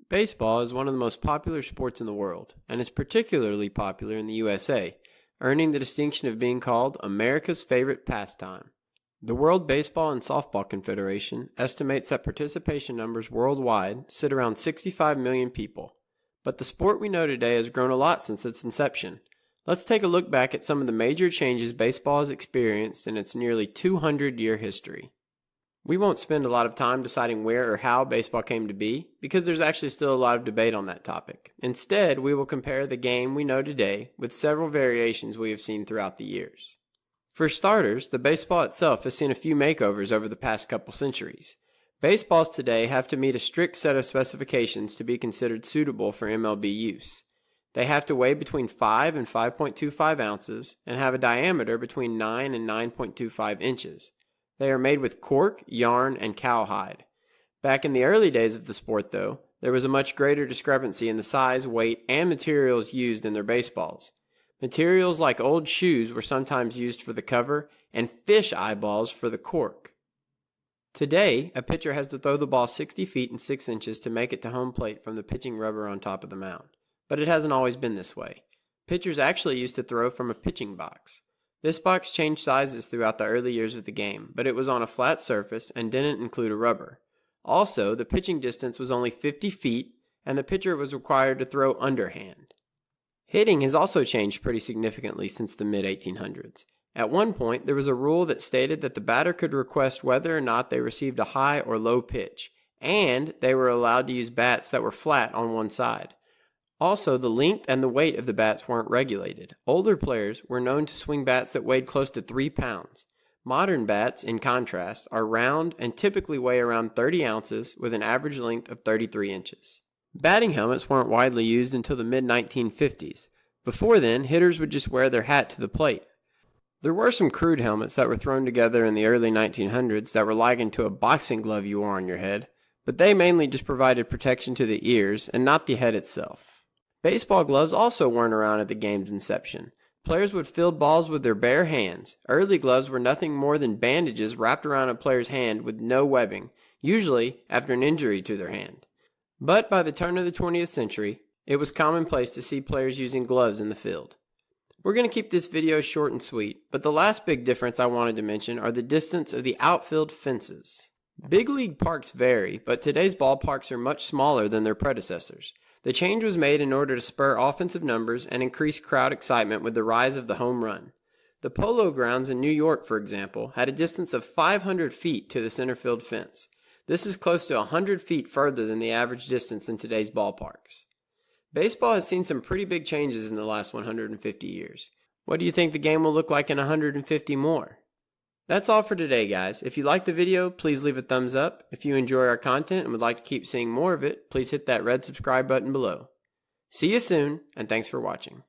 Baseball is one of the most popular sports in the world, and is particularly popular in the USA, earning the distinction of being called America's favorite pastime. The World Baseball and Softball Confederation estimates that participation numbers worldwide sit around 65 million people. But the sport we know today has grown a lot since its inception. Let's take a look back at some of the major changes baseball has experienced in its nearly 200-year history. We won't spend a lot of time deciding where or how baseball came to be, because there's actually still a lot of debate on that topic. Instead, we will compare the game we know today with several variations we have seen throughout the years. For starters, the baseball itself has seen a few makeovers over the past couple centuries. Baseballs today have to meet a strict set of specifications to be considered suitable for MLB use. They have to weigh between 5 and 5.25 ounces and have a diameter between 9 and 9.25 inches. They are made with cork, yarn, and cowhide. Back in the early days of the sport, though, there was a much greater discrepancy in the size, weight, and materials used in their baseballs. Materials like old shoes were sometimes used for the cover, and fish eyeballs for the cork. Today, a pitcher has to throw the ball 60 feet and 6 inches to make it to home plate from the pitching rubber on top of the mound. But it hasn't always been this way. Pitchers actually used to throw from a pitching box. This box changed sizes throughout the early years of the game, but it was on a flat surface and didn't include a rubber. Also, the pitching distance was only 50 feet, and the pitcher was required to throw underhand. Hitting has also changed pretty significantly since the mid-1800s. At one point, there was a rule that stated that the batter could request whether or not they received a high or low pitch, and they were allowed to use bats that were flat on one side. Also, the length and the weight of the bats weren't regulated. Older players were known to swing bats that weighed close to 3 pounds. Modern bats, in contrast, are round and typically weigh around 30 ounces with an average length of 33 inches. Batting helmets weren't widely used until the mid-1950s. Before then, hitters would just wear their hat to the plate. There were some crude helmets that were thrown together in the early 1900s that were likened to a boxing glove you wore on your head, but they mainly just provided protection to the ears and not the head itself. Baseball gloves also weren't around at the game's inception. Players would field balls with their bare hands. Early gloves were nothing more than bandages wrapped around a player's hand with no webbing, usually after an injury to their hand. But by the turn of the 20th century, it was commonplace to see players using gloves in the field. We're going to keep this video short and sweet, but the last big difference I wanted to mention are the distance of the outfield fences. Big league parks vary, but today's ballparks are much smaller than their predecessors. The change was made in order to spur offensive numbers and increase crowd excitement with the rise of the home run. The Polo Grounds in New York, for example, had a distance of 500 feet to the center field fence. This is close to 100 feet further than the average distance in today's ballparks. Baseball has seen some pretty big changes in the last 150 years. What do you think the game will look like in 150 more? That's all for today, guys. If you liked the video, please leave a thumbs up. If you enjoy our content and would like to keep seeing more of it, please hit that red subscribe button below. See you soon, and thanks for watching.